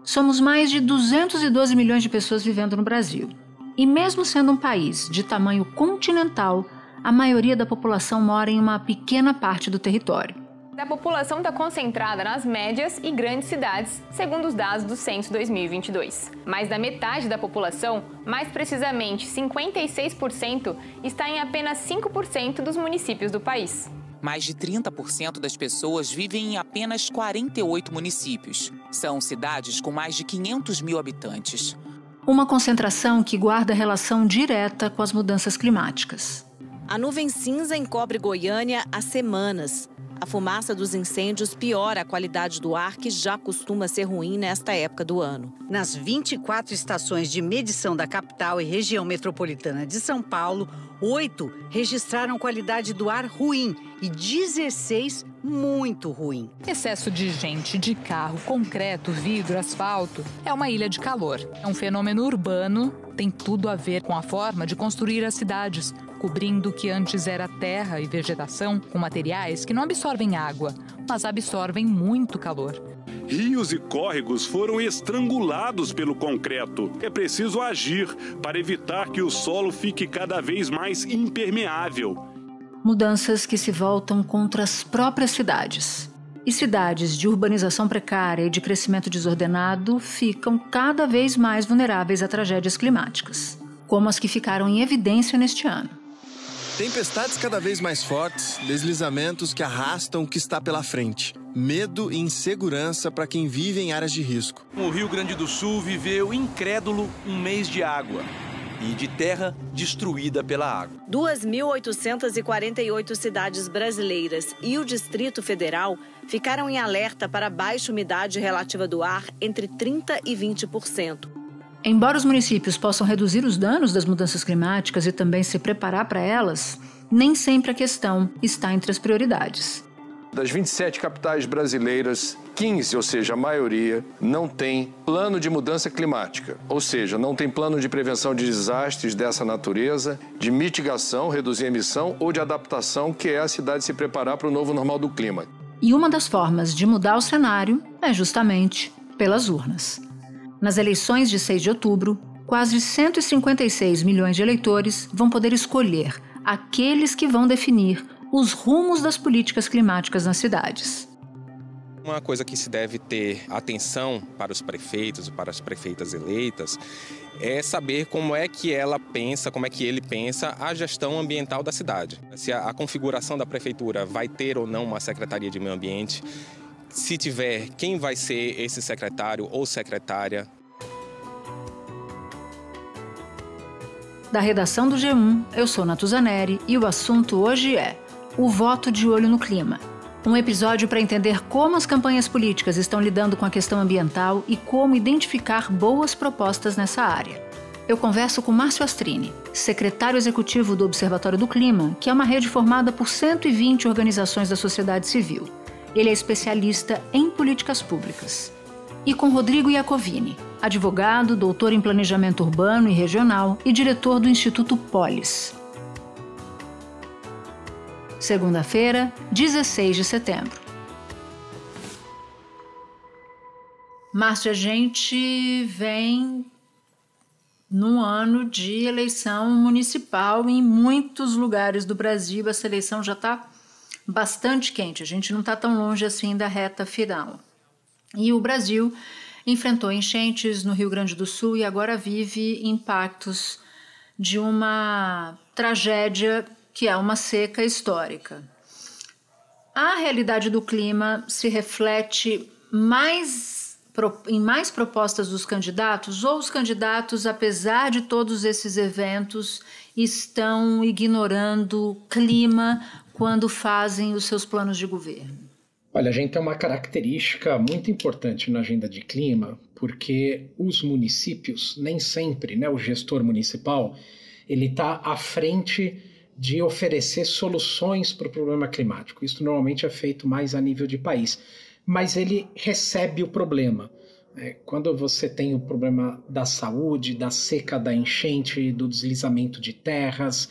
Somos mais de 212 milhões de pessoas vivendo no Brasil. E mesmo sendo um país de tamanho continental, a maioria da população mora em uma pequena parte do território. A população está concentrada nas médias e grandes cidades, segundo os dados do Censo 2022. Mais da metade da população, mais precisamente 56%, está em apenas 5% dos municípios do país. Mais de 30% das pessoas vivem em apenas 48 municípios. São cidades com mais de 500 mil habitantes. Uma concentração que guarda relação direta com as mudanças climáticas. A nuvem cinza encobre Goiânia há semanas. A fumaça dos incêndios piora a qualidade do ar, que já costuma ser ruim nesta época do ano. Nas 24 estações de medição da capital e região metropolitana de São Paulo, 8 registraram qualidade do ar ruim e 16 muito ruim. Excesso de gente, de carro, concreto, vidro, asfalto é uma ilha de calor. É um fenômeno urbano, tem tudo a ver com a forma de construir as cidades, cobrindo o que antes era terra e vegetação com materiais que não absorvem água, mas absorvem muito calor. Rios e córregos foram estrangulados pelo concreto. É preciso agir para evitar que o solo fique cada vez mais impermeável. Mudanças que se voltam contra as próprias cidades. E cidades de urbanização precária e de crescimento desordenado ficam cada vez mais vulneráveis a tragédias climáticas, como as que ficaram em evidência neste ano. Tempestades cada vez mais fortes, deslizamentos que arrastam o que está pela frente. Medo e insegurança para quem vive em áreas de risco. O Rio Grande do Sul viveu incrédulo um mês de água e de terra destruída pela água. 2.848 cidades brasileiras e o Distrito Federal ficaram em alerta para baixa umidade relativa do ar entre 30% e 20%. Embora os municípios possam reduzir os danos das mudanças climáticas e também se preparar para elas, nem sempre a questão está entre as prioridades. Das 27 capitais brasileiras, 15, ou seja, a maioria, não tem plano de mudança climática, ou seja, não tem plano de prevenção de desastres dessa natureza, de mitigação, reduzir a emissão ou de adaptação, que é a cidade se preparar para o novo normal do clima. E uma das formas de mudar o cenário é justamente pelas urnas. Nas eleições de 6 de outubro, quase 156 milhões de eleitores vão poder escolher aqueles que vão definir os rumos das políticas climáticas nas cidades. Uma coisa que se deve ter atenção para os prefeitos e para as prefeitas eleitas é saber como é que ela pensa, como é que ele pensa a gestão ambiental da cidade. Se a configuração da prefeitura vai ter ou não uma secretaria de meio ambiente, se tiver, quem vai ser esse secretário ou secretária. Da redação do G1, eu sou Natuzaneri e o assunto hoje é o voto de olho no clima. Um episódio para entender como as campanhas políticas estão lidando com a questão ambiental e como identificar boas propostas nessa área. Eu converso com Márcio Astrini, secretário executivo do Observatório do Clima, que é uma rede formada por 120 organizações da sociedade civil. Ele é especialista em políticas públicas. E com Rodrigo Iacovini, advogado, doutor em planejamento urbano e regional e diretor do Instituto Polis. Segunda-feira, 16 de setembro. Márcio, a gente vem num ano de eleição municipal em muitos lugares do Brasil. Essa eleição já está bastante quente, a gente não está tão longe assim da reta final. E o Brasil enfrentou enchentes no Rio Grande do Sul e agora vive impactos de uma tragédia que é uma seca histórica. A realidade do clima se reflete em mais propostas dos candidatos, ou os candidatos, apesar de todos esses eventos, estão ignorando o clima quando fazem os seus planos de governo? Olha, a gente tem uma característica muito importante na agenda de clima, porque os municípios, nem sempre, o gestor municipal, ele está à frente de oferecer soluções para o problema climático. Isso normalmente é feito mais a nível de país, mas ele recebe o problema. Quando você tem o problema da saúde, da seca, da enchente, do deslizamento de terras,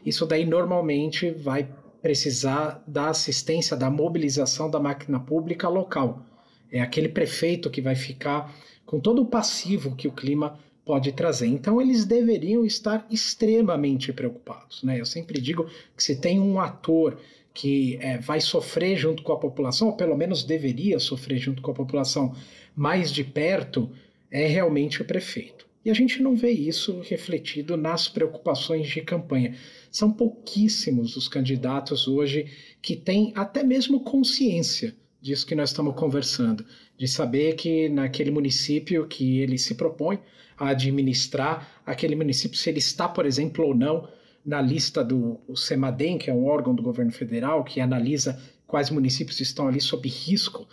isso daí normalmente vai precisar da assistência, da mobilização da máquina pública local. É aquele prefeito que vai ficar com todo o passivo que o clima pode trazer. Então, eles deveriam estar extremamente preocupados, né? Eu sempre digo que se tem um ator que vai sofrer junto com a população, ou pelo menos deveria sofrer junto com a população mais de perto, é realmente o prefeito. E a gente não vê isso refletido nas preocupações de campanha. São pouquíssimos os candidatos hoje que têm até mesmo consciência disso que nós estamos conversando, de saber que naquele município que ele se propõe a administrar, aquele município, se ele está, por exemplo, ou não, na lista do CEMADEM, que é um órgão do governo federal, que analisa quais municípios estão ali sob risco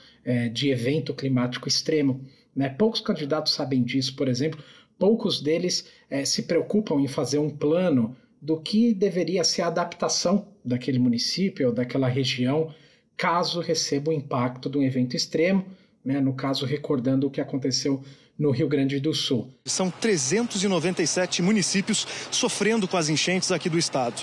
de evento climático extremo, né? Poucos candidatos sabem disso, por exemplo, poucos deles se preocupam em fazer um plano do que deveria ser a adaptação daquele município ou daquela região, caso receba o impacto de um evento extremo, né? No caso, recordando o que aconteceu no Rio Grande do Sul. São 397 municípios sofrendo com as enchentes aqui do estado.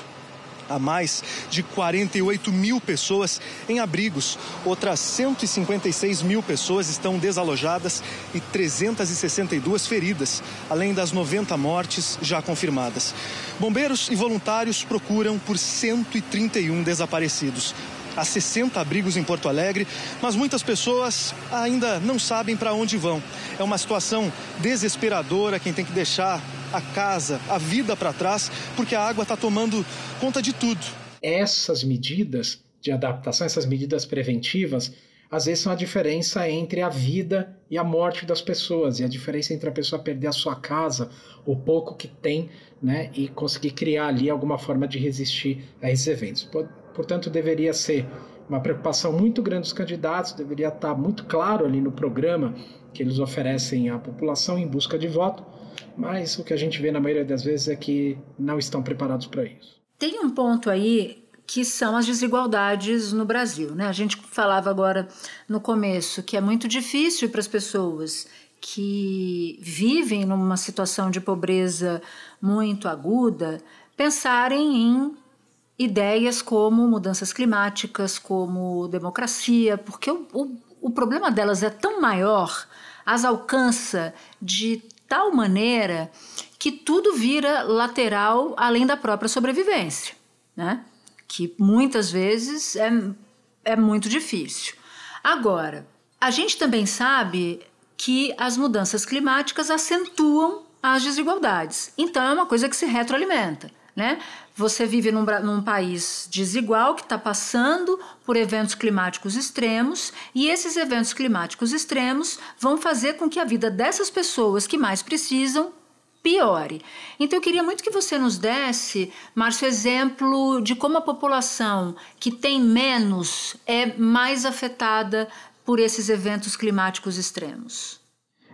Há mais de 48 mil pessoas em abrigos. Outras 156 mil pessoas estão desalojadas e 362 feridas, além das 90 mortes já confirmadas. Bombeiros e voluntários procuram por 131 desaparecidos. Há 60 abrigos em Porto Alegre, mas muitas pessoas ainda não sabem para onde vão. É uma situação desesperadora, quem tem que deixar a casa, a vida para trás, porque a água está tomando conta de tudo. Essas medidas de adaptação, essas medidas preventivas, às vezes são a diferença entre a vida e a morte das pessoas, e a diferença entre a pessoa perder a sua casa, o pouco que tem, né, e conseguir criar ali alguma forma de resistir a esses eventos. Portanto, deveria ser uma preocupação muito grande dos candidatos, deveria estar muito claro ali no programa que eles oferecem à população em busca de voto, mas o que a gente vê na maioria das vezes é que não estão preparados para isso. Tem um ponto aí que são as desigualdades no Brasil, né? A gente falava agora no começo que é muito difícil para as pessoas que vivem numa situação de pobreza muito aguda pensarem em ideias como mudanças climáticas, como democracia, porque o problema delas é tão maior, as alcança de tal maneira que tudo vira lateral além da própria sobrevivência, né? Que muitas vezes é muito difícil. Agora, a gente também sabe que as mudanças climáticas acentuam as desigualdades, então é uma coisa que se retroalimenta, né? Você vive num país desigual que está passando por eventos climáticos extremos e esses eventos climáticos extremos vão fazer com que a vida dessas pessoas que mais precisam piore. Então eu queria muito que você nos desse, Márcio, exemplo de como a população que tem menos é mais afetada por esses eventos climáticos extremos.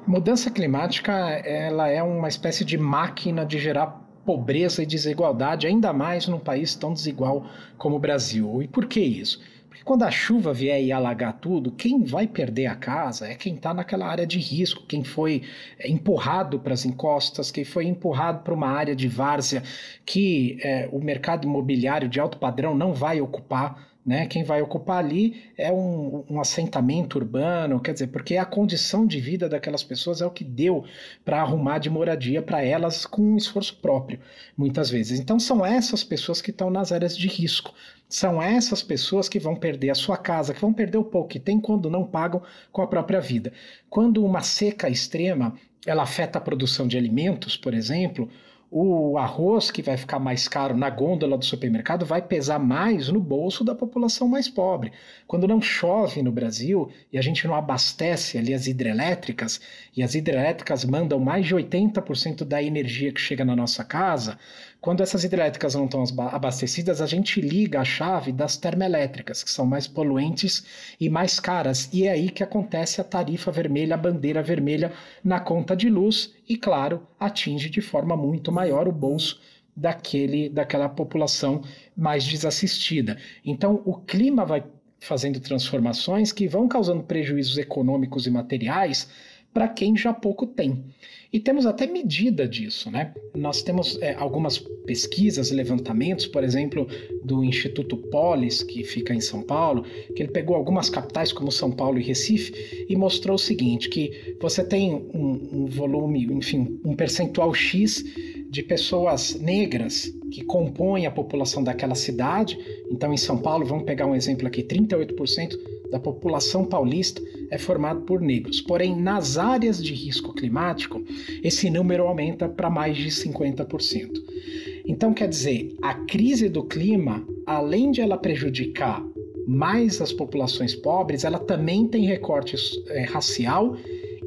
Mudança climática, ela é uma espécie de máquina de gerar pobreza e desigualdade, ainda mais num país tão desigual como o Brasil. E por que isso? Porque quando a chuva vier e alagar tudo, quem vai perder a casa é quem está naquela área de risco, quem foi empurrado para as encostas, quem foi empurrado para uma área de várzea que o mercado imobiliário de alto padrão não vai ocupar, né? Quem vai ocupar ali é um assentamento urbano, quer dizer, porque a condição de vida daquelas pessoas é o que deu para arrumar de moradia para elas com um esforço próprio, muitas vezes. Então são essas pessoas que estão nas áreas de risco, são essas pessoas que vão perder a sua casa, que vão perder o pouco que tem quando não pagam com a própria vida. Quando uma seca extrema, ela afeta a produção de alimentos, por exemplo, o arroz que vai ficar mais caro na gôndola do supermercado vai pesar mais no bolso da população mais pobre. Quando não chove no Brasil e a gente não abastece ali as hidrelétricas, e as hidrelétricas mandam mais de 80% da energia que chega na nossa casa, quando essas hidrelétricas não estão abastecidas, a gente liga a chave das termoelétricas, que são mais poluentes e mais caras. E é aí que acontece a tarifa vermelha, a bandeira vermelha na conta de luz e, claro, atinge de forma muito maior o bolso daquela população mais desassistida. Então, o clima vai fazendo transformações que vão causando prejuízos econômicos e materiais para quem já pouco tem. E temos até medida disso, né? Nós temos algumas pesquisas, levantamentos, por exemplo, do Instituto Polis, que fica em São Paulo, que ele pegou algumas capitais como São Paulo e Recife e mostrou o seguinte, que você tem um volume, enfim, um percentual X de pessoas negras que compõem a população daquela cidade. Então, em São Paulo, vamos pegar um exemplo aqui, 38% da população paulista é formado por negros. Porém, nas áreas de risco climático, esse número aumenta para mais de 50%. Então, quer dizer, a crise do clima, além de ela prejudicar mais as populações pobres, ela também tem recorte racial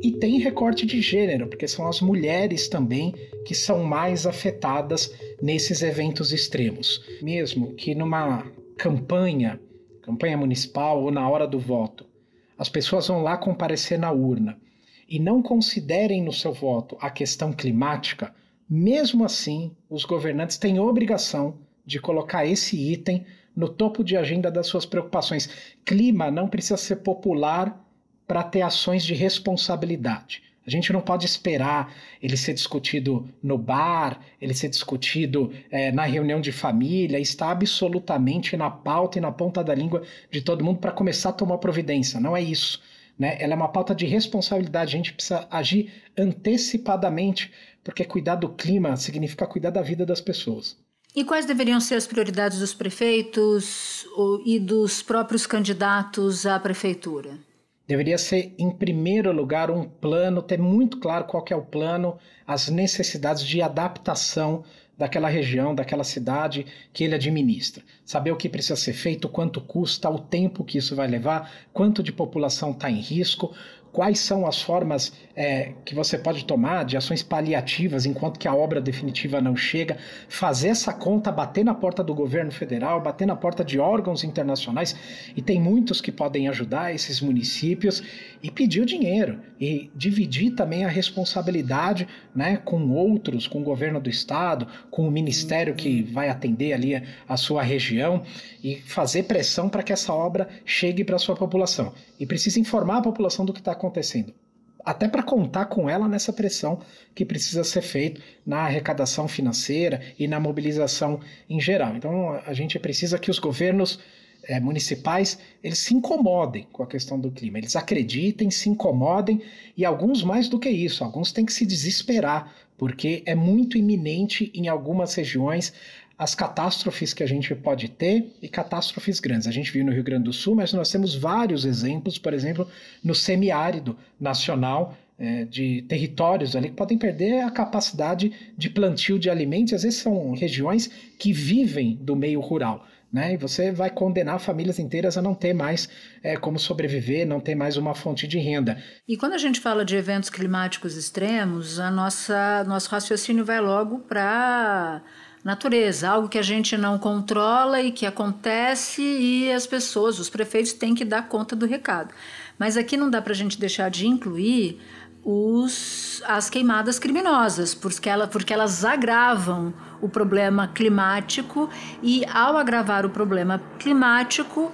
e tem recorte de gênero, porque são as mulheres também que são mais afetadas nesses eventos extremos. Mesmo que numa campanha municipal ou na hora do voto, as pessoas vão lá comparecer na urna e não considerem no seu voto a questão climática, mesmo assim, os governantes têm obrigação de colocar esse item no topo de agenda das suas preocupações. Clima não precisa ser popular para ter ações de responsabilidade. A gente não pode esperar ele ser discutido no bar, ele ser discutido na reunião de família, está absolutamente na pauta e na ponta da língua de todo mundo para começar a tomar providência. Não é isso, né? Ela é uma pauta de responsabilidade, a gente precisa agir antecipadamente, porque cuidar do clima significa cuidar da vida das pessoas. E quais deveriam ser as prioridades dos prefeitos e dos próprios candidatos à prefeitura? Deveria ser, em primeiro lugar, um plano, ter muito claro qual que é o plano, as necessidades de adaptação daquela região, daquela cidade que ele administra. Saber o que precisa ser feito, quanto custa, o tempo que isso vai levar, quanto de população está em risco, quais são as formas que você pode tomar de ações paliativas enquanto que a obra definitiva não chega, fazer essa conta, bater na porta do governo federal, bater na porta de órgãos internacionais, e tem muitos que podem ajudar esses municípios, e pedir o dinheiro, e dividir também a responsabilidade, né, com outros, com o governo do estado, com o ministério que vai atender ali a sua região, e fazer pressão para que essa obra chegue para a sua população. E precisa informar a população do que está acontecendo, até para contar com ela nessa pressão que precisa ser feita na arrecadação financeira e na mobilização em geral. Então a gente precisa que os governos municipais eles se incomodem com a questão do clima, eles acreditem, se incomodem, e alguns mais do que isso, alguns têm que se desesperar, porque é muito iminente em algumas regiões as catástrofes que a gente pode ter, e catástrofes grandes. A gente viu no Rio Grande do Sul, mas nós temos vários exemplos, por exemplo, no semiárido nacional, de territórios ali que podem perder a capacidade de plantio de alimentos. Às vezes são regiões que vivem do meio rural, né? E você vai condenar famílias inteiras a não ter mais como sobreviver, não ter mais uma fonte de renda. E quando a gente fala de eventos climáticos extremos, nosso raciocínio vai logo para natureza, algo que a gente não controla e que acontece, e as pessoas, os prefeitos têm que dar conta do recado. Mas aqui não dá para a gente deixar de incluir as queimadas criminosas, porque elas agravam o problema climático, e ao agravar o problema climático,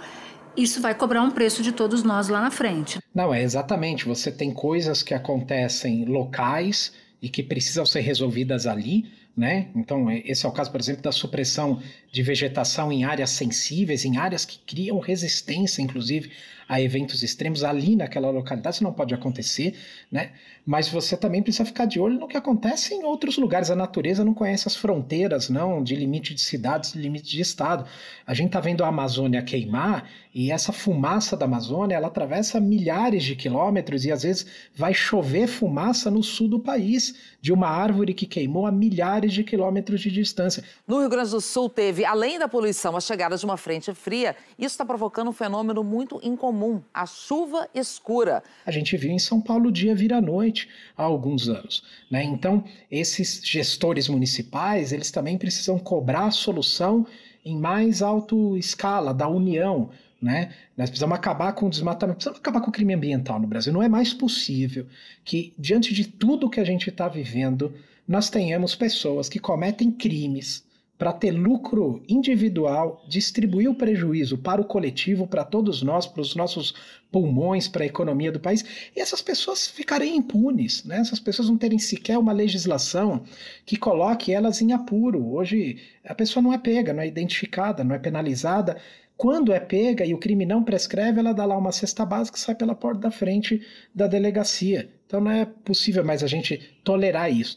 isso vai cobrar um preço de todos nós lá na frente. Não, exatamente. Você tem coisas que acontecem locais e que precisam ser resolvidas ali, né? Então, esse é o caso, por exemplo, da supressão de vegetação em áreas sensíveis, em áreas que criam resistência, inclusive, a eventos extremos. Ali naquela localidade isso não pode acontecer, né? Mas você também precisa ficar de olho no que acontece em outros lugares. A natureza não conhece as fronteiras, não, de limite de cidades, de limite de estado. A gente está vendo a Amazônia queimar, e essa fumaça da Amazônia, ela atravessa milhares de quilômetros, e às vezes vai chover fumaça no sul do país, de uma árvore que queimou a milhares de quilômetros de distância. No Rio Grande do Sul teve, além da poluição, a chegada de uma frente fria. Isso está provocando um fenômeno muito incomum, a chuva escura. A gente viu em São Paulo o dia vira noite há alguns anos, né? Então, esses gestores municipais, eles também precisam cobrar a solução em mais alta escala, da União, né? Nós precisamos acabar com o desmatamento, precisamos acabar com o crime ambiental no Brasil. Não é mais possível que, diante de tudo que a gente está vivendo, nós tenhamos pessoas que cometem crimes para ter lucro individual, distribuir o prejuízo para o coletivo, para todos nós, para os nossos pulmões, para a economia do país, e essas pessoas ficarem impunes, né? Essas pessoas não terem sequer uma legislação que coloque elas em apuro. Hoje a pessoa não é pega, não é identificada, não é penalizada. Quando é pega e o crime não prescreve, ela dá lá uma cesta básica e sai pela porta da frente da delegacia. Então não é possível mais a gente tolerar isso,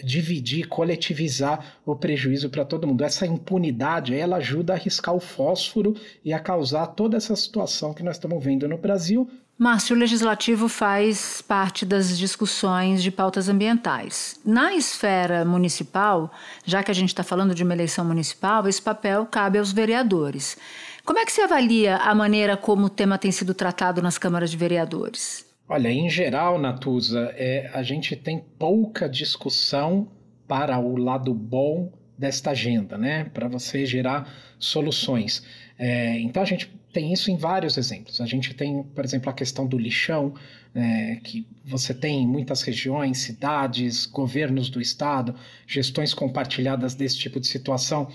dividir, coletivizar o prejuízo para todo mundo. Essa impunidade, ela ajuda a riscar o fósforo e a causar toda essa situação que nós estamos vendo no Brasil. Márcio, o Legislativo faz parte das discussões de pautas ambientais. Na esfera municipal, já que a gente está falando de uma eleição municipal, esse papel cabe aos vereadores. Como é que você avalia a maneira como o tema tem sido tratado nas câmaras de vereadores? Olha, em geral, Natuza, a gente tem pouca discussão para o lado bom desta agenda, né? Para você gerar soluções. Então a gente tem isso em vários exemplos. A gente tem, por exemplo, a questão do lixão, que você tem em muitas regiões, cidades, governos do estado, gestões compartilhadas desse tipo de situação,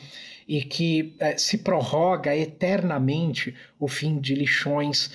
e que se prorroga eternamente o fim de lixões,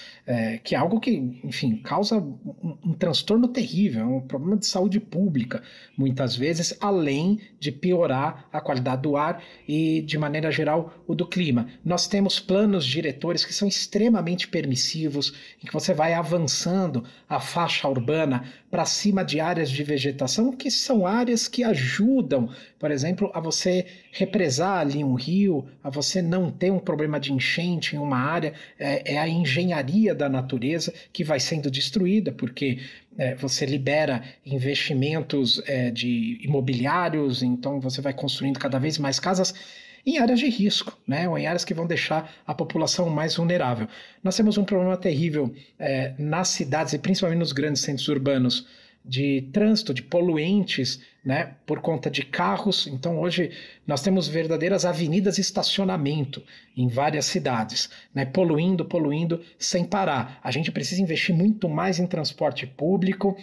que é algo que, enfim, causa um transtorno terrível, um problema de saúde pública, muitas vezes, além de piorar a qualidade do ar e, de maneira geral, o do clima. Nós temos planos diretores que são extremamente permissivos, em que você vai avançando a faixa urbana para cima de áreas de vegetação, que são áreas que ajudam, por exemplo, a você represar ali um rio, a você não ter um problema de enchente em uma área. É a engenharia da natureza que vai sendo destruída, porque você libera investimentos de imobiliários, então você vai construindo cada vez mais casas em áreas de risco, né? Ou em áreas que vão deixar a população mais vulnerável. Nós temos um problema terrível nas cidades e principalmente nos grandes centros urbanos de trânsito, de poluentes, né, por conta de carros. Então hoje nós temos verdadeiras avenidas de estacionamento em várias cidades, né, poluindo sem parar. A gente precisa investir muito mais em transporte público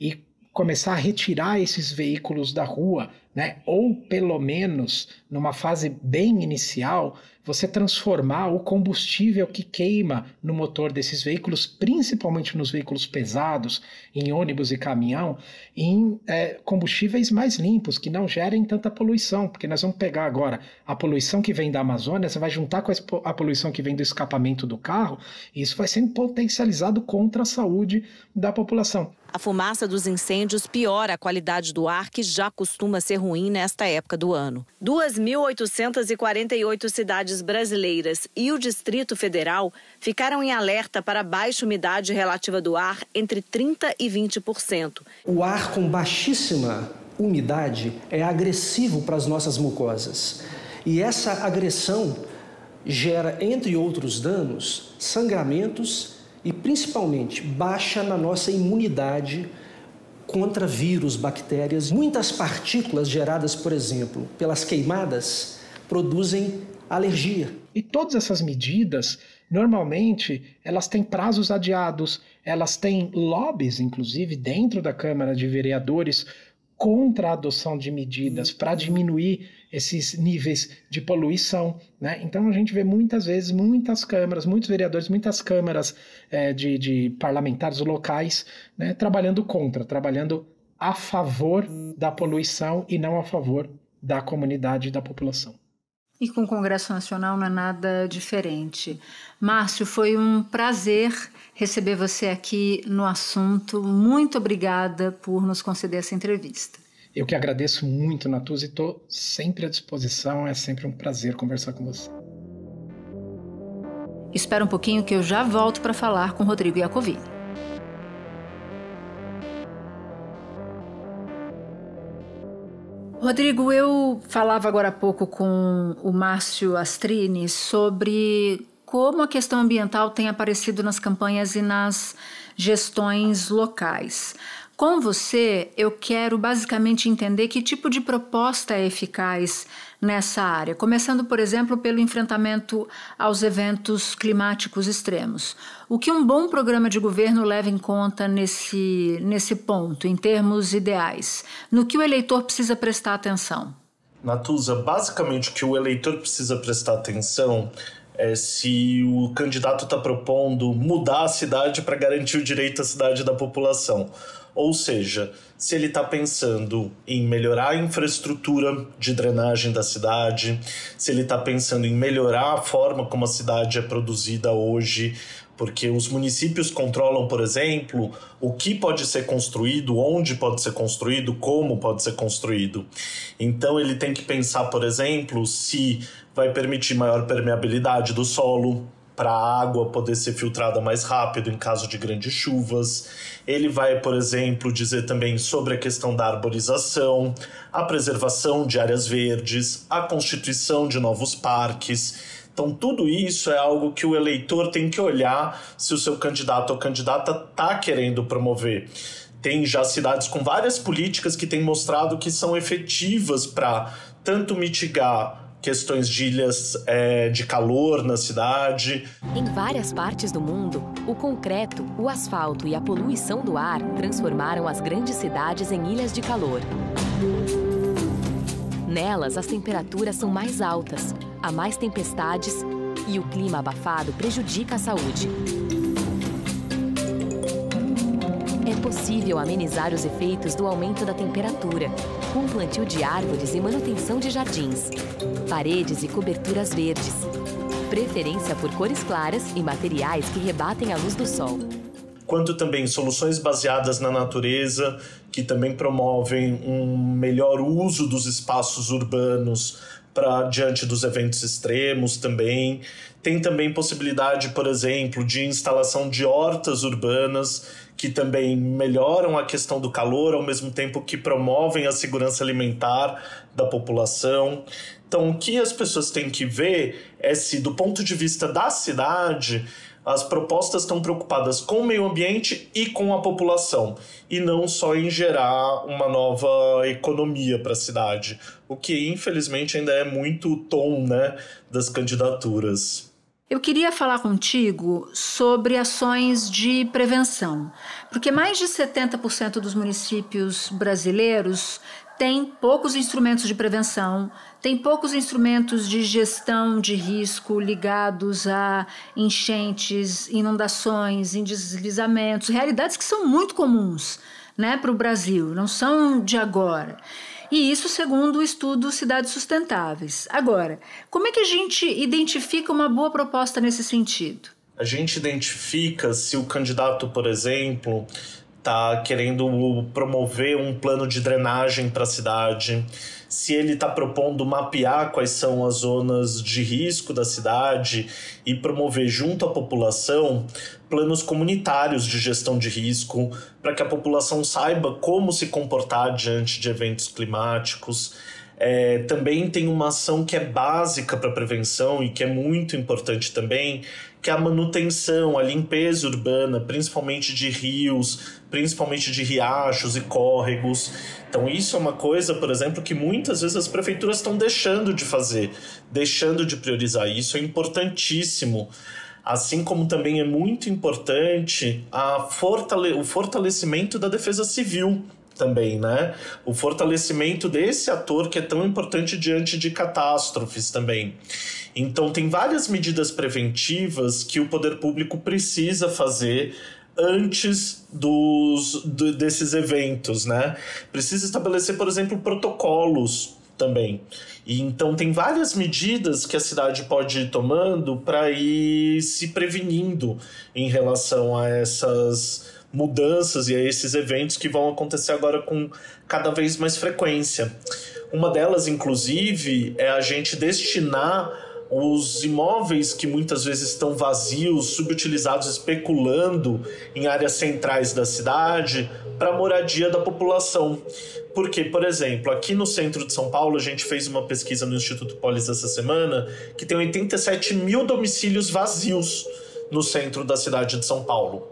e começar a retirar esses veículos da rua, né? Ou pelo menos, numa fase bem inicial, você transformar o combustível que queima no motor desses veículos, principalmente nos veículos pesados, em ônibus e caminhão, em combustíveis mais limpos, que não gerem tanta poluição, porque nós vamos pegar agora a poluição que vem da Amazônia, você vai juntar com a poluição que vem do escapamento do carro, e isso vai sendo potencializado contra a saúde da população. A fumaça dos incêndios piora a qualidade do ar, que já costuma ser ruim nesta época do ano. 2.848 cidades brasileiras e o Distrito Federal ficaram em alerta para baixa umidade relativa do ar entre 30% e 20%. O ar com baixíssima umidade é agressivo para as nossas mucosas. E essa agressão gera, entre outros danos, sangramentos e, principalmente, baixa na nossa imunidade contra vírus, bactérias. Muitas partículas geradas, por exemplo, pelas queimadas, produzem alergia. E todas essas medidas, normalmente, elas têm prazos adiados, elas têm lobbies, inclusive, dentro da Câmara de Vereadores, contra a adoção de medidas para diminuir esses níveis de poluição, né? Então a gente vê muitas vezes, muitas câmaras, muitos vereadores, muitas câmaras de parlamentares locais, né, trabalhando a favor da poluição e não a favor da comunidade e da população. E com o Congresso Nacional não é nada diferente. Márcio, foi um prazer receber você aqui no assunto. Muito obrigada por nos conceder essa entrevista. Eu que agradeço muito, Natuza, e estou sempre à disposição. É sempre um prazer conversar com você. Espera um pouquinho que eu já volto para falar com Rodrigo Iacovini. Rodrigo, eu falava agora há pouco com o Márcio Astrini sobre como a questão ambiental tem aparecido nas campanhas e nas gestões locais. Com você, eu quero basicamente entender que tipo de proposta é eficaz nessa área, começando, por exemplo, pelo enfrentamento aos eventos climáticos extremos. O que um bom programa de governo leva em conta nesse ponto, em termos ideais? No que o eleitor precisa prestar atenção? Natuza, basicamente o que o eleitor precisa prestar atenção é se o candidato está propondo mudar a cidade para garantir o direito à cidade da população. Ou seja, se ele está pensando em melhorar a infraestrutura de drenagem da cidade, se ele está pensando em melhorar a forma como a cidade é produzida hoje, porque os municípios controlam, por exemplo, o que pode ser construído, onde pode ser construído, como pode ser construído. Então ele tem que pensar, por exemplo, se vai permitir maior permeabilidade do solo, para a água poder ser filtrada mais rápido em caso de grandes chuvas. Ele vai, por exemplo, dizer também sobre a questão da arborização, a preservação de áreas verdes, a constituição de novos parques. Então, tudo isso é algo que o eleitor tem que olhar se o seu candidato ou candidata está querendo promover. Tem já cidades com várias políticas que têm mostrado que são efetivas para tanto mitigar questões de ilhas de calor na cidade. Em várias partes do mundo, o concreto, o asfalto e a poluição do ar transformaram as grandes cidades em ilhas de calor. Nelas, as temperaturas são mais altas, há mais tempestades e o clima abafado prejudica a saúde. É possível amenizar os efeitos do aumento da temperatura, com o plantio de árvores e manutenção de jardins, paredes e coberturas verdes, preferência por cores claras e materiais que rebatem a luz do sol. Quanto também soluções baseadas na natureza, que também promovem um melhor uso dos espaços urbanos diante dos eventos extremos também. Tem também possibilidade, por exemplo, de instalação de hortas urbanas, que também melhoram a questão do calor, ao mesmo tempo que promovem a segurança alimentar da população. Então, o que as pessoas têm que ver é se, do ponto de vista da cidade, as propostas estão preocupadas com o meio ambiente e com a população, e não só em gerar uma nova economia para a cidade, o que, infelizmente, ainda é muito o tom, né, das candidaturas. Eu queria falar contigo sobre ações de prevenção, porque mais de 70% dos municípios brasileiros têm poucos instrumentos de prevenção, têm poucos instrumentos de gestão de risco ligados a enchentes, inundações, deslizamentos, realidades que são muito comuns, né, para o Brasil, não são de agora. E isso segundo o estudo Cidades Sustentáveis. Agora, como é que a gente identifica uma boa proposta nesse sentido? A gente identifica se o candidato, por exemplo, está querendo promover um plano de drenagem para a cidade, se ele está propondo mapear quais são as zonas de risco da cidade e promover junto à população planos comunitários de gestão de risco para que a população saiba como se comportar diante de eventos climáticos. Também tem uma ação que é básica para a prevenção e que é muito importante também, que é a manutenção, a limpeza urbana, principalmente de rios, principalmente de riachos e córregos. Então isso é uma coisa, por exemplo, que muitas vezes as prefeituras estão deixando de fazer, deixando de priorizar. Isso é importantíssimo. Assim como também é muito importante o fortalecimento da defesa civil também, né? O fortalecimento desse ator que é tão importante diante de catástrofes também. Então tem várias medidas preventivas que o poder público precisa fazer antes desses eventos, né? Precisa estabelecer, por exemplo, protocolos também. E então tem várias medidas que a cidade pode ir tomando para ir se prevenindo em relação a essas mudanças e a esses eventos que vão acontecer agora com cada vez mais frequência. Uma delas, inclusive, é a gente destinar os imóveis que muitas vezes estão vazios, subutilizados, especulando em áreas centrais da cidade para a moradia da população. Porque, por exemplo, aqui no centro de São Paulo, a gente fez uma pesquisa no Instituto Polis essa semana que tem 87 mil domicílios vazios no centro da cidade de São Paulo.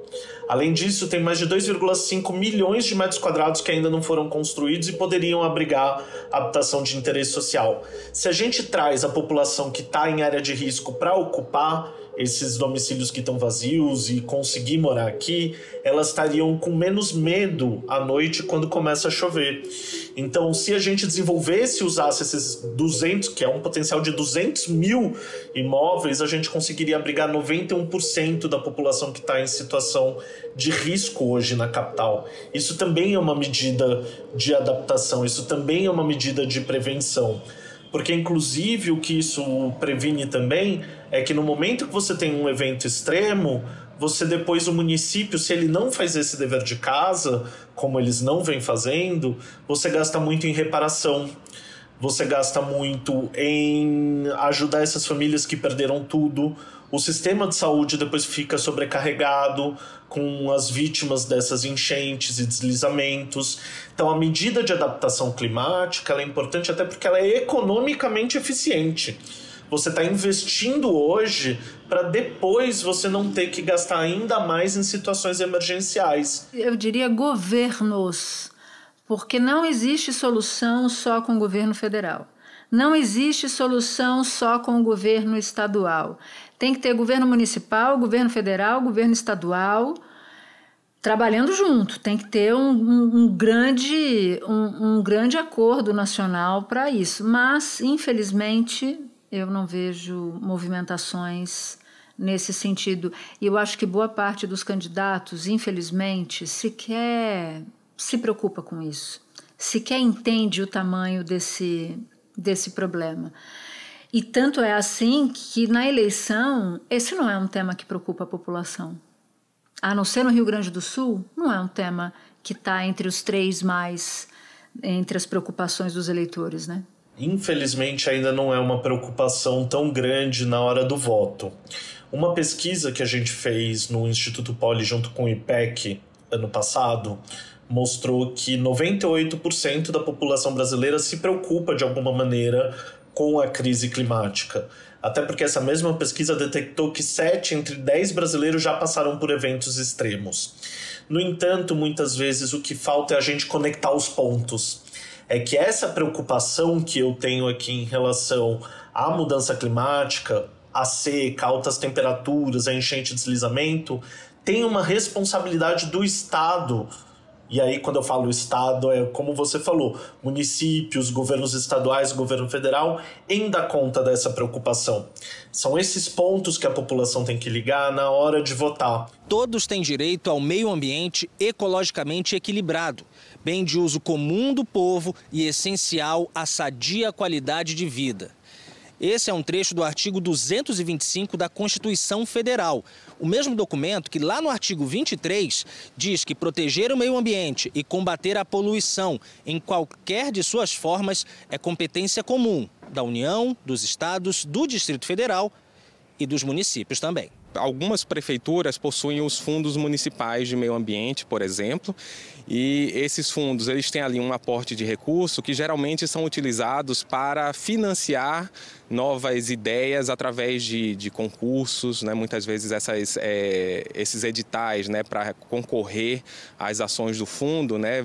Além disso, tem mais de 2,5 milhões de metros quadrados que ainda não foram construídos e poderiam abrigar habitação de interesse social. Se a gente traz a população que está em área de risco para ocupar esses domicílios que estão vazios e conseguir morar aqui, elas estariam com menos medo à noite quando começa a chover. Então, se a gente desenvolvesse e usasse esses 200, que é um potencial de 200 mil imóveis, a gente conseguiria abrigar 91% da população que está em situação de risco hoje na capital. Isso também é uma medida de adaptação, isso também é uma medida de prevenção. Porque, inclusive, o que isso previne também é que no momento que você tem um evento extremo, você depois, o município, se ele não faz esse dever de casa, como eles não vêm fazendo, você gasta muito em reparação. Você gasta muito em ajudar essas famílias que perderam tudo. O sistema de saúde depois fica sobrecarregado com as vítimas dessas enchentes e deslizamentos. Então, a medida de adaptação climática ela é importante até porque ela é economicamente eficiente. Você está investindo hoje para depois você não ter que gastar ainda mais em situações emergenciais. Eu diria governos, porque não existe solução só com o governo federal. Não existe solução só com o governo estadual. Tem que ter governo municipal, governo federal, governo estadual, trabalhando junto. Tem que ter um grande acordo nacional para isso. Mas, infelizmente, eu não vejo movimentações nesse sentido. E eu acho que boa parte dos candidatos, infelizmente, sequer se preocupa com isso. Sequer entende o tamanho desse problema. E tanto é assim que na eleição, esse não é um tema que preocupa a população. A não ser no Rio Grande do Sul, não é um tema que está entre os 3 mais, entre as preocupações dos eleitores, né? Infelizmente, ainda não é uma preocupação tão grande na hora do voto. Uma pesquisa que a gente fez no Instituto Poli junto com o IPEC ano passado mostrou que 98% da população brasileira se preocupa de alguma maneira com a crise climática. Até porque essa mesma pesquisa detectou que 7 entre 10 brasileiros já passaram por eventos extremos. No entanto, muitas vezes o que falta é a gente conectar os pontos. É que essa preocupação que eu tenho aqui em relação à mudança climática, a seca, altas temperaturas, a enchente e deslizamento, tem uma responsabilidade do Estado. E aí, quando eu falo Estado, é como você falou, municípios, governos estaduais, governo federal, em dar conta dessa preocupação. São esses pontos que a população tem que ligar na hora de votar. Todos têm direito ao meio ambiente ecologicamente equilibrado, bem de uso comum do povo e essencial à sadia qualidade de vida. Esse é um trecho do artigo 225 da Constituição Federal. O mesmo documento que lá no artigo 23 diz que proteger o meio ambiente e combater a poluição em qualquer de suas formas é competência comum da União, dos estados, do Distrito Federal e dos municípios também. Algumas prefeituras possuem os fundos municipais de meio ambiente, por exemplo, e esses fundos eles têm ali um aporte de recurso que geralmente são utilizados para financiar novas ideias através de concursos, né? Muitas vezes esses editais, né, para concorrer às ações do fundo, né,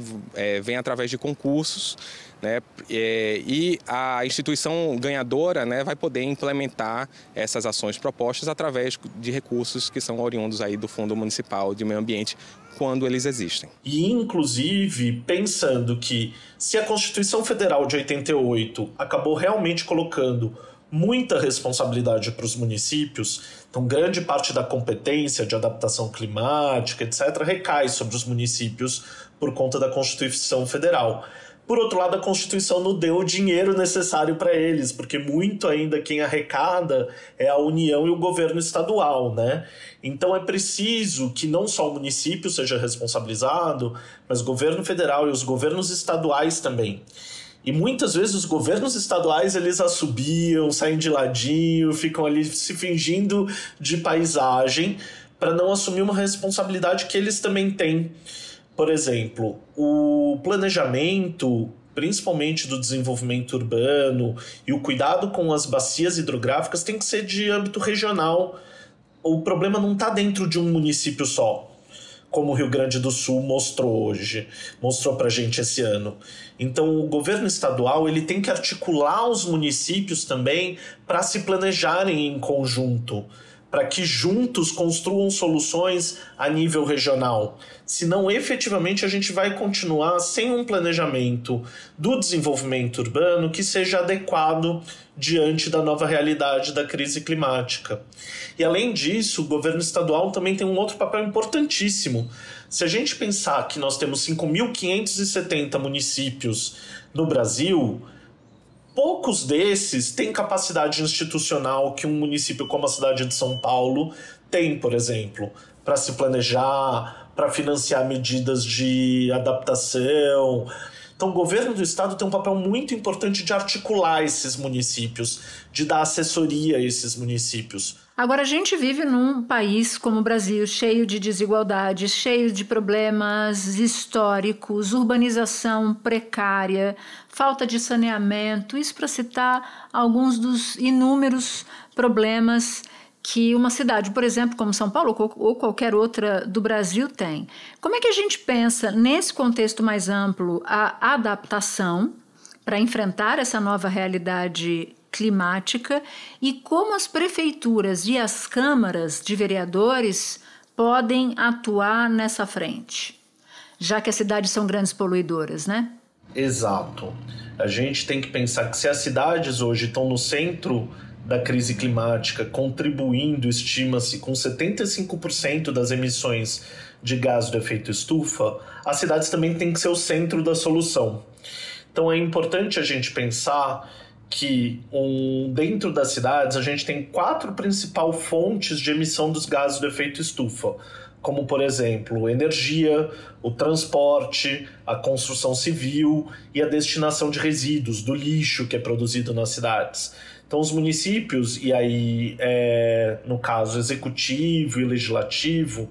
vêm através de concursos. Né, e a instituição ganhadora, né, vai poder implementar essas ações propostas através de recursos que são oriundos aí do Fundo Municipal de Meio Ambiente, quando eles existem. E, inclusive, pensando que se a Constituição Federal de 88 acabou realmente colocando muita responsabilidade para os municípios, então grande parte da competência de adaptação climática, etc., recai sobre os municípios por conta da Constituição Federal. Por outro lado, a Constituição não deu o dinheiro necessário para eles, porque muito ainda quem arrecada é a União e o governo estadual, né? Então é preciso que não só o município seja responsabilizado, mas o governo federal e os governos estaduais também. E muitas vezes os governos estaduais eles assobiam, saem de ladinho, ficam ali se fingindo de paisagem para não assumir uma responsabilidade que eles também têm. Por exemplo, o planejamento, principalmente do desenvolvimento urbano e o cuidado com as bacias hidrográficas tem que ser de âmbito regional. O problema não está dentro de um município só, como o Rio Grande do Sul mostrou para a gente esse ano. Então o governo estadual ele tem que articular os municípios também para se planejarem em conjunto, para que juntos construam soluções a nível regional. Senão, efetivamente, a gente vai continuar sem um planejamento do desenvolvimento urbano que seja adequado diante da nova realidade da crise climática. E, além disso, o governo estadual também tem um outro papel importantíssimo. Se a gente pensar que nós temos 5.570 municípios no Brasil, poucos desses têm capacidade institucional que um município como a cidade de São Paulo tem, por exemplo, para se planejar, para financiar medidas de adaptação. Então, o governo do estado tem um papel muito importante de articular esses municípios, de dar assessoria a esses municípios. Agora, a gente vive num país como o Brasil, cheio de desigualdades, cheio de problemas históricos, urbanização precária, falta de saneamento, isso para citar alguns dos inúmeros problemas que uma cidade, por exemplo, como São Paulo ou qualquer outra do Brasil tem. Como é que a gente pensa, nesse contexto mais amplo, a adaptação para enfrentar essa nova realidade climática e como as prefeituras e as câmaras de vereadores podem atuar nessa frente, já que as cidades são grandes poluidoras, né? Exato. A gente tem que pensar que se as cidades hoje estão no centro da crise climática, contribuindo, estima-se, com 75% das emissões de gás do efeito estufa, as cidades também têm que ser o centro da solução. Então é importante a gente pensar que dentro das cidades a gente tem 4 principais fontes de emissão dos gases do efeito estufa, como, por exemplo, energia, o transporte, a construção civil e a destinação de resíduos, do lixo que é produzido nas cidades. Então, os municípios, e aí, no caso, executivo e legislativo,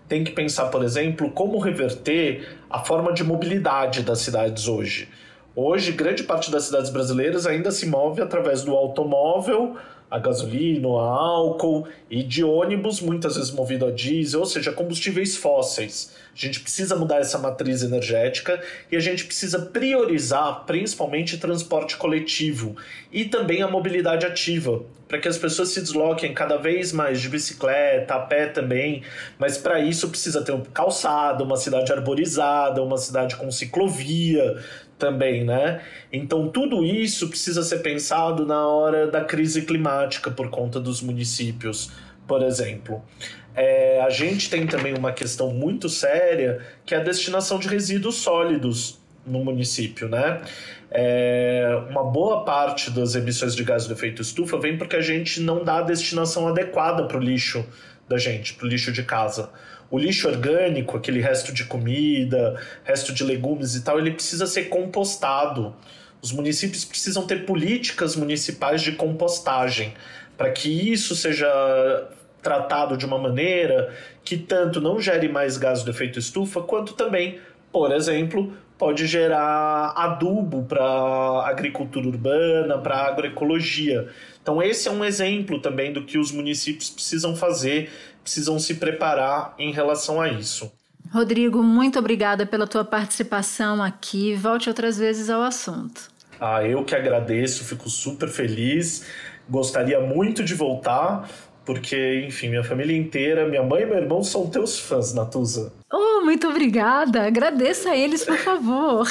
tem que pensar, por exemplo, como reverter a forma de mobilidade das cidades hoje. Hoje, grande parte das cidades brasileiras ainda se move através do automóvel, a gasolina, a álcool e de ônibus, muitas vezes movido a diesel, ou seja, combustíveis fósseis. A gente precisa mudar essa matriz energética e a gente precisa priorizar principalmente transporte coletivo e também a mobilidade ativa, para que as pessoas se desloquem cada vez mais de bicicleta, a pé também, mas para isso precisa ter um calçado, uma cidade arborizada, uma cidade com ciclovia também, né? Então tudo isso precisa ser pensado na hora da crise climática por conta dos municípios, por exemplo. A gente tem também uma questão muito séria, que é a destinação de resíduos sólidos no município, né? Uma boa parte das emissões de gás do efeito estufa vem porque a gente não dá a destinação adequada para o lixo da gente, para o lixo de casa. O lixo orgânico, aquele resto de comida, resto de legumes e tal, ele precisa ser compostado. Os municípios precisam ter políticas municipais de compostagem, para que isso seja tratado de uma maneira que tanto não gere mais gás do efeito estufa, quanto também, por exemplo, pode gerar adubo para a agricultura urbana, para a agroecologia. Então esse é um exemplo também do que os municípios precisam fazer, precisam se preparar em relação a isso. Rodrigo, muito obrigada pela tua participação aqui. Volte outras vezes ao assunto. Eu que agradeço, fico super feliz. Gostaria muito de voltar, porque, enfim, minha família inteira, minha mãe e meu irmão são teus fãs, Natuza. Muito obrigada. Agradeça a eles, por favor.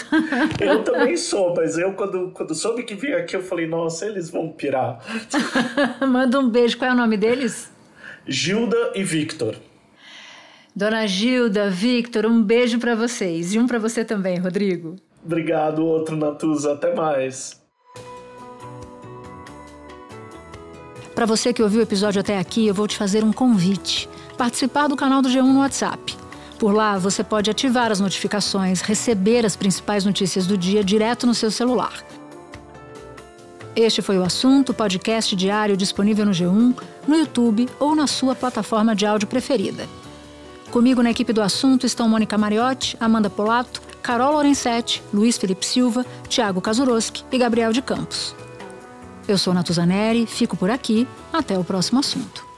Eu também sou, mas eu, quando soube que vinha aqui, eu falei, nossa, eles vão pirar. Manda um beijo. Qual é o nome deles? Gilda e Victor. Dona Gilda, Victor, um beijo para vocês. E um para você também, Rodrigo. Obrigado, outro, Natuza. Até mais. Para você que ouviu o episódio até aqui, eu vou te fazer um convite. Participar do canal do G1 no WhatsApp. Por lá, você pode ativar as notificações, receber as principais notícias do dia direto no seu celular. Este foi o Assunto, podcast diário disponível no G1, no YouTube ou na sua plataforma de áudio preferida. Comigo na equipe do Assunto estão Mônica Mariotti, Amanda Polato, Carol Lorenzetti, Luiz Felipe Silva, Thiago Kazuroski e Gabriel de Campos. Eu sou Natuza Neri, fico por aqui, até o próximo assunto.